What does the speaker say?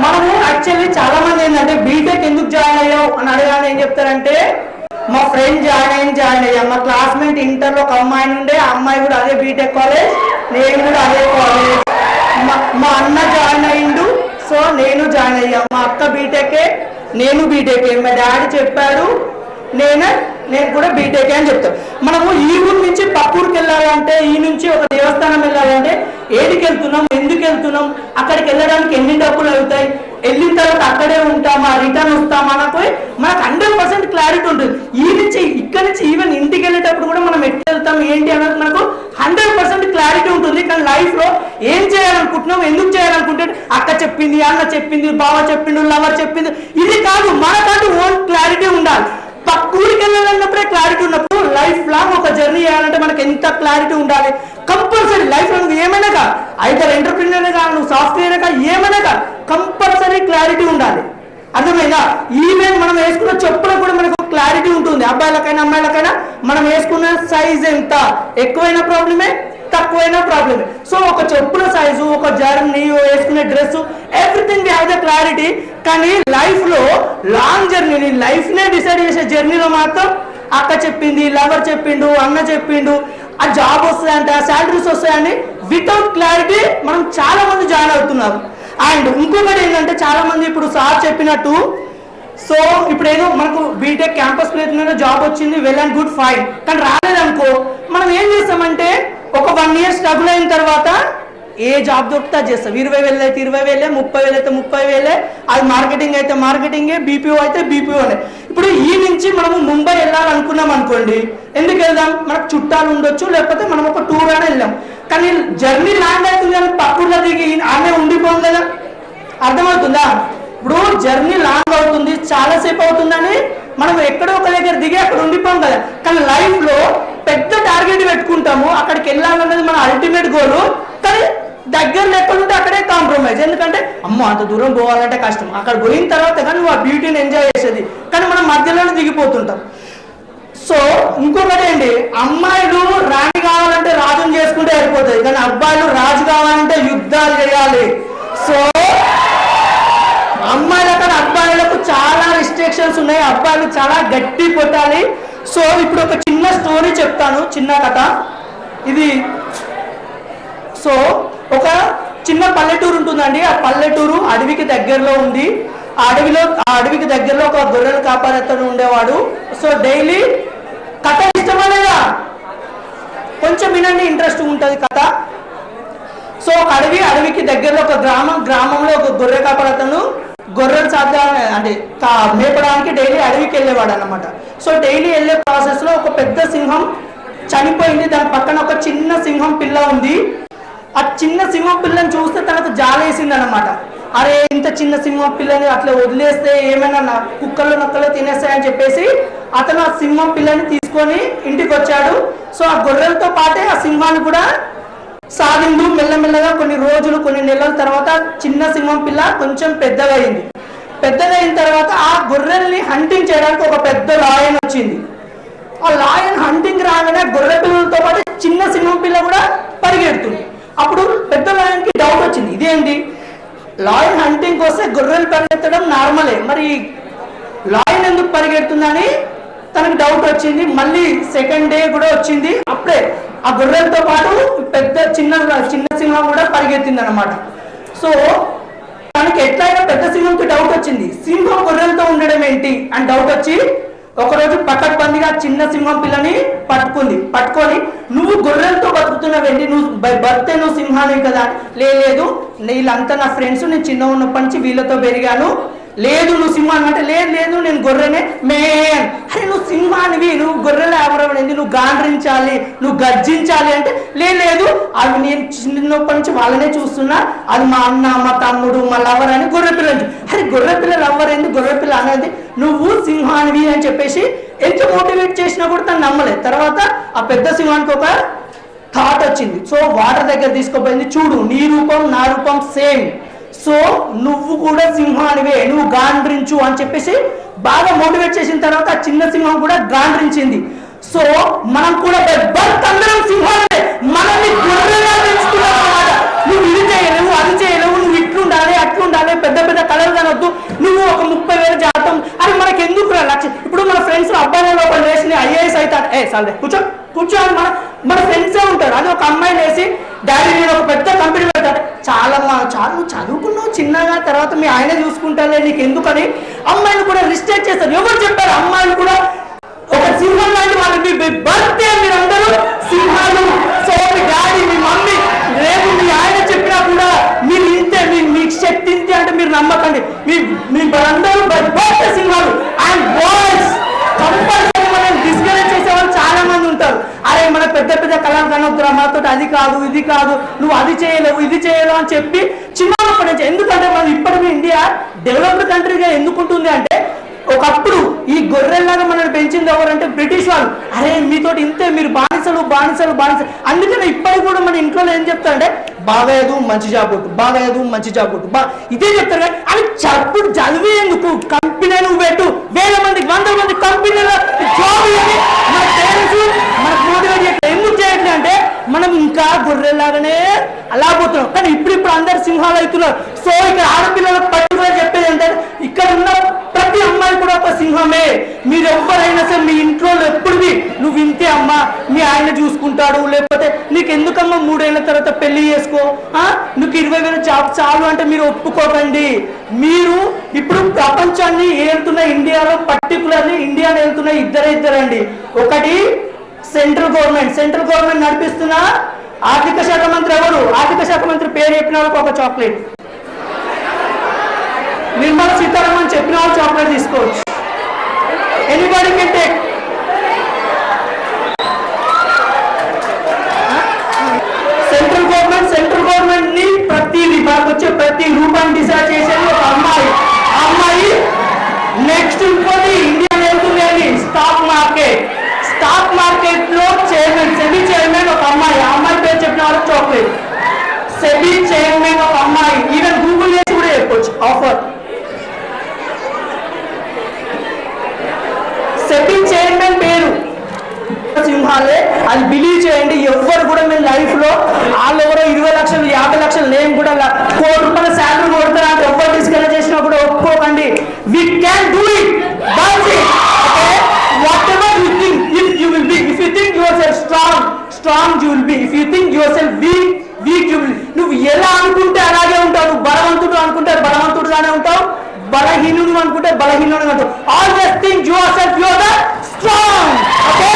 మనము యాక్చువల్లీ చాలా మంది ఏంటంటే బీటెక్ ఎందుకు జాయిన్ అయ్యావు అని అడగానే ఏం చెప్తారంటే మా ఫ్రెండ్ జాయిన్ అయ్యా, మా క్లాస్మేట్ ఇంటర్లో ఒక అమ్మాయి ఉండే, ఆ అమ్మాయి కూడా అదే బీటెక్ కాలేజ్, నేను కూడా అదే కాలేజ్, మా అన్న జాయిన్ అయ్యిండు సో నేను జాయిన్ అయ్యా, మా అక్క బీటెకే నేను బీటెకే, మా డాడీ చెప్పాడు నేను కూడా బీటెకే అని చెప్తాం. మనము ఈ ఊరు నుంచి పక్కూరికి వెళ్ళాలంటే, ఈ నుంచి ఒక దేవస్థానం వెళ్ళాలంటే ఏడికి వెళ్తున్నాం, ఎందుకు వెళ్తున్నాం, అక్కడికి వెళ్ళడానికి ఎన్ని డబ్బులు అవుతాయి, వెళ్ళిన తర్వాత అక్కడే ఉంటామా, రిటర్న్ వస్తామా అనకు మనకు 100% క్లారిటీ ఉంటుంది. ఇక్కడ నుంచి ఈవెన్ ఇంటికి వెళ్ళేటప్పుడు కూడా మనం ఎట్లా వెళ్తాం ఏంటి అన్నది మనకు 100% క్లారిటీ ఉంటుంది. కానీ లైఫ్లో ఏం చేయాలనుకుంటున్నాం, ఎందుకు చేయాలనుకుంటే అక్క చెప్పింది, అన్న చెప్పింది, బావ చెప్పిండు, లవర్ చెప్పింది, ఇది కాదు. మనకంటూ ఓన్ క్లారిటీ ఉండాలి. పక్కూరికి వెళ్ళాలన్నప్పుడే క్లారిటీ ఉన్నప్పుడు లైఫ్ లాంగ్ ఒక జర్నీ చేయాలంటే మనకి ఎంత క్లారిటీ ఉండాలి. కంపల్సరీ లైఫ్ లో నువ్వు ఏమైనా కాదు, ఐదర్ ఎంటర్ప్రినర్ కాదు, నువ్వు సాఫ్ట్వేర్ కాదు, ఏమైనా కాదు, కంపల్సరీ క్లారిటీ ఉండాలి. అర్థమైందా? ఈవెన్ మనం వేసుకున్న చెప్పులో కూడా మనకు క్లారిటీ ఉంటుంది. అబ్బాయిలకైనా అమ్మాయిలకైనా మనం వేసుకున్న సైజ్ ఎంత, ఎక్కువైనా ప్రాబ్లమే, తక్కువైనా ప్రాబ్లమే. సో ఒక చెప్పుల సైజు, ఒక జర్నీ, వేసుకునే dress, everything we have the clarity. కానీ లైఫ్ లో లాంగ్ జర్నీ, లైఫ్ నే డిసైడ్ చేసే జర్నీలో మాత్రం అక్క చెప్పింది, లవర్ చెప్పిండు, అన్న చెప్పిండు, ఆ జాబ్ వస్తాయంట, శాలరీస్ వస్తాయని వితౌట్ క్లారిటీ మనం చాలా మంది జాయిన్ అవుతున్నారు. అండ్ ఇంకొకటి ఏంటంటే చాలా మంది ఇప్పుడు సార్ చెప్పినట్టు, సో ఇప్పుడు ఏదో మనకు బీటెక్ క్యాంపస్ ప్లేస్మెంట్ జాబ్ వచ్చింది, వెల్ అండ్ గుడ్, ఫైన్. కానీ రాలేదనుకో మనం ఏం చేస్తామంటే ఒక 1 year స్ట్రగుల్ అయిన తర్వాత ఏ జాబ్ దొరికితే చేస్తాం. 20,000 అయితే 20,000, 30,000 అయితే 30,000, అది మార్కెటింగ్ అయితే మార్కెటింగే, బీపీఓ అయితే బీపీఓనే. ఇప్పుడు ఈ నుంచి మనము ముంబై వెళ్ళాలనుకున్నాం అనుకోండి, ఎందుకు వెళ్దాం, మనకు చుట్టాలు ఉండొచ్చు, లేకపోతే మనం ఒక టూర్ అని వెళ్ళాం. కానీ జర్నీ ల్యాండ్ అవుతుంది అని పక్కూర్లో దిగి ఆమె ఉండిపోదు కదా, అర్థమవుతుందా? ఇప్పుడు జర్నీ లాంగ్ అవుతుంది, చాలాసేపు అవుతుందని మనం ఎక్కడో ఒక దగ్గర దిగి అక్కడ ఉండిపోం కదా. కానీ లైఫ్లో పెద్ద టార్గెట్ పెట్టుకుంటాము, అక్కడికి వెళ్ళాలన్నది మన అల్టిమేట్ గోల్. కానీ దగ్గరలో ఎక్కడుంటే అక్కడే కాంప్రమైజ్. ఎందుకంటే అమ్మో అంత దూరం పోవాలంటే కష్టం, అక్కడ పోయిన తర్వాత కానీ నువ్వు ఆ బ్యూటీని ఎంజాయ్ చేసేది, కానీ మనం మధ్యలోనే దిగిపోతుంటాం. సో ఇంకొకటి ఏంటి, అమ్మాయిలు రాణి కావాలంటే రాజుని చేసుకుంటే అయిపోతుంది, కానీ అబ్బాయిలు రాజు కావాలంటే యుద్ధాలు చేయాలి. సో అమ్మాయిలకు అబ్బాయిలకు చాలా రిస్ట్రిక్షన్స్ ఉన్నాయి, అబ్బాయిలు చాలా గట్టి కొట్టాలి. సో ఇప్పుడు ఒక చిన్న స్టోరీ చెప్తాను, చిన్న కథ ఇది. సో ఒక చిన్న పల్లెటూరు ఉంటుందండి, ఆ పల్లెటూరు అడవికి దగ్గరలో ఉంది. ఆ అడవికి దగ్గరలో ఒక గొర్రెలు కాపాడేతను ఉండేవాడు. సో డైలీ కథ ఇష్టమా లేదా, కొంచెం వినండి, ఇంట్రెస్ట్ ఉంటుంది కథ. సో ఒక అడవికి దగ్గరలో ఒక గ్రామంలో ఒక గొర్రె కాపాడేతను గొర్రెలు అంటే మేపడానికి డైలీ అడవికి వెళ్ళేవాడు అన్నమాట. సో డైలీ వెళ్ళే ప్రాసెస్లో ఒక పెద్ద సింహం చనిపోయింది, దాని పక్కన ఒక చిన్న సింహం పిల్ల ఉంది. ఆ చిన్న సింహం పిల్లని చూస్తే తనకు జాలేసింది అనమాట. అరే ఇంత చిన్న సింహం పిల్లని అట్లా వదిలేస్తే ఏమైనా కుక్కలు నక్కలు తినేస్తాయని చెప్పేసి అతను ఆ సింహం పిల్లని తీసుకొని ఇంటికి వచ్చాడు. సో ఆ గొర్రెలతో పాటే ఆ సింహాన్ని కూడా సాగిండు. మెల్లమెల్లగా కొన్ని రోజులు, కొన్ని నెలల తర్వాత చిన్న సింహం పిల్ల కొంచెం పెద్దగా అయింది. పెద్దగా అయిన తర్వాత ఆ గొర్రెల్ని హంటింగ్ చేయడానికి ఒక పెద్ద లాయన్ వచ్చింది. ఆ లాయన్ హంటింగ్ రాగానే గొర్రె పిల్లలతో పాటు చిన్న సింహం పిల్ల కూడా పరిగెడుతుంది. అప్పుడు పెద్ద లాయన్కి డౌట్ వచ్చింది, ఇదేంటి లాయన్ హంటింగ్ వస్తే గొర్రెలు పరిగెత్తడం నార్మలే, మరి లాయన్ ఎందుకు పరిగెడుతుందని తనకు డౌట్ వచ్చింది. మళ్ళీ సెకండ్ డే కూడా వచ్చింది, అప్పుడే ఆ గొర్రెలతో పాటు చిన్న సింహం కూడా పరిగెత్తింది అనమాట. సో తనకి ఎట్లయినా పెద్ద సింహంకి డౌట్ వచ్చింది, సింహం గొర్రెలతో ఉండడం ఏంటి అని డౌట్ వచ్చి ఒకరోజు పక్కబందిగా చిన్న సింహం పిల్లని పట్టుకొని నువ్వు గొర్రెలతో బతుకుతున్నావేంటి, నువ్వు బర్తే నువ్వు సింహాన్ని కదా, లేదు వీళ్ళంతా నా ఫ్రెండ్స్, నేను చిన్న ఉన్నప్పటి నుంచి వీళ్ళతో పెరిగాను, లేదు నువ్వు సింహాన్ని అంటే లేదు నేను గొర్రెనే. మేన్ అరే నువ్వు సింహానివి, నువ్వు గొర్రెలు ఎవరైంది, నువ్వు గాండ్రించాలి, నువ్వు గర్జించాలి అంటే లేదు అవి నేను చిన్నప్పటి నుంచి వాళ్ళనే చూస్తున్నా, అది మా అన్న, మా తమ్ముడు, మా లవర్ అని గొర్రె పిల్లలు. అరే గొర్రె పిల్ల లవర్ ఏంది, గొర్రె పిల్ల అనేది నువ్వు సింహానివి అని చెప్పేసి ఎంత మోటివేట్ చేసినా కూడా తను నమ్మలేదు. తర్వాత ఆ పెద్ద సింహానికి ఒక థాట్ వచ్చింది. సో వాటర్ దగ్గర తీసుకుపోయింది, చూడు నీ రూపం నా రూపం సేమ్, సో నువ్వు కూడా సింహానివే, నువ్వు గాండ్రించు అని చెప్పేసి బాగా మోటివేట్ చేసిన తర్వాత ఆ చిన్న సింహం కూడా గాండ్రించింది. సో మనం కూడా అందరం సింహాలే, మనల్ని గొర్రెగా పెంచుకున్నాం అన్నమాట. నువ్వు ఇది చేయలేవు, అది చేయలేవు, నువ్వు ఇట్లుండాలి అట్లుండాలి, కాలే కూర్చో కూర్చో అని మన ఫ్రెండ్సే ఉంటారు. అది ఒక అమ్మాయి లేసి డాడీ నేను ఒక పెద్ద కంపెనీ పెడతాడు, చాలా నువ్వు చదువుకున్నావు చిన్నగా, తర్వాత మీ ఆయనే చూసుకుంటారే నీకు ఎందుకని అమ్మాయిలు కూడా రిస్ట్రిక్ట్ చేస్తారు. ఎవరు చెప్పారు? అమ్మాయిలు కూడా ఒక సింహం లాంటి వాళ్ళు. మీ బర్త్డే మీరందరూ సింహాలు. సో మీ డాడీ మీ మమ్మీ రేపు మీ ఆయన చెప్పినా కూడా మీరు ఇంతే, మీకు శక్తి ఇంతే అంటే మీరు నమ్మకండి. మీ అందరూ బర్త్డే సింహాలు. అండ్ బాయ్స్ కంపల్సరీ మనం డిస్కరేజ్ చేసే వాళ్ళు చాలా మంది ఉంటారు. అరే మన పెద్ద పెద్ద కళలు కనొద్దురా, మాతో అది కాదు ఇది కాదు, నువ్వు అది చేయలేవు ఇది చేయలేవు అని చెప్పి చిన్నప్పటి నుంచి. ఎందుకంటే మనం ఇప్పటికీ ఇండియా డెవలప్డ్ కంట్రీగా ఎందుకుంటుంది అంటే, ఒకప్పుడు ఈ గొర్రెల్లాగా మనల్ని పెంచింది ఎవరంటే బ్రిటిష్ వాళ్ళు. అరే మీతోటి ఇంతే, మీరు బానిసలు బానిసలు బానిసలు. అందుకనే ఇప్పటికి కూడా మన ఇంట్లో ఏం చెప్తారంటే బాగాలేదు మంచి జాబ్ కొట్టు, బాగాలేదు మంచి జాబ్ కొట్టు, ఇదే చెప్తారు. కానీ అది చప్పుడు చదివి ఎందుకు? కంపెనీ నువ్వు పెట్టు, వేల మందికి 100 మంది కంపెనీలో జాబ్ ఇవ్వండి. మన పేరెంట్స్ మనకు మోటివేట్ చేయట్లేదు. ఎందుకు చేయట్లేదు అంటే మనం ఇంకా గొర్రెల్లాగానే అలా పోతున్నాం. కానీ ఇప్పుడు అందరు సింహాలు అవుతున్నారు. సో ఇక్కడ ఆడపిల్లలకు పట్టుకుని చెప్పేది ఏంటంటే, ఇక్కడ ఉన్న ప్రతి అమ్మాయి కూడా ఒక సింహమే. మీరు ఎవరైనా సరే మీ ఇంట్లో ఎప్పుడువి నువ్వు ఇంతే అమ్మా, మీ ఆయన చూసుకుంటాడు, లేకపోతే నీకు ఎందుకమ్మా 3 ఏళ్ల తర్వాత పెళ్లి చేసుకో, నీకు 20,000 జాబ్ చాలు అంటే మీరు ఒప్పుకోకండి. మీరు ఇప్పుడు ప్రపంచాన్ని ఏలుతున్న ఇండియాలో, పర్టికులర్లీ ఇండియాలో వెళ్తున్న ఇద్దరండి. ఒకటి సెంట్రల్ గవర్నమెంట్ నడిపిస్తున్న ఆర్థిక శాఖ మంత్రి ఎవరు? ఆర్థిక శాఖ మంత్రి పేరు చెప్పిన వాళ్ళకి ఒక చాక్లెట్. నిర్మలా సీతారామన్ చెప్పిన వాళ్ళు చాక్లెట్ తీసుకోవచ్చు. Anybody can take. Central government ని మనకు వచ్చే ప్రతి రూపాన్ని డిసైడ్ చేసేది ఒక అమ్మాయి. ఆ అమ్మాయి నెక్స్ట్ ఇంకోటి ఇండియా వెళ్తుంది స్టాక్ మార్కెట్ లో చైర్మన్, సెబీ చైర్మన్ ఒక అమ్మాయి. ఆ అమ్మాయి పేరు చెప్పిన వాళ్ళకి చాక్లెట్. సెబీ చైర్మన్ ఒక అమ్మాయి. ఈవెన్ గూగుల్ చేసి కూడా చెప్పొచ్చు ఆఫర్. సెబీ చైర్మన్ పేరు సింహాలే. అది బిలీవ్ చేయండి. ఎవ్వరు కూడా మేము లైఫ్ లో వాళ్ళు ఎవరో 20 లక్షలు 50 లక్షలు నేను కూడా ₹1 కోటి శాలరీ కొడతారా అంటే ఎవ్వరు డిస్కరేజ్ చేసినా కూడా ఒప్పుకోకండి. We can do it. Whatever you think, if you will be, if you think yourself strong you will be. If you think yourself weak you will. నువ్వు ఎలా అనుకుంటే అలాగే ఉంటావు. నువ్వు బలవంతుడు అనుకుంటే బలవంతుడుగానే ఉంటావు, బలహీనుడు అనుకుంటే బలహీనుడుగా ఉంటావు. Always think yourself you are the strong. Okay?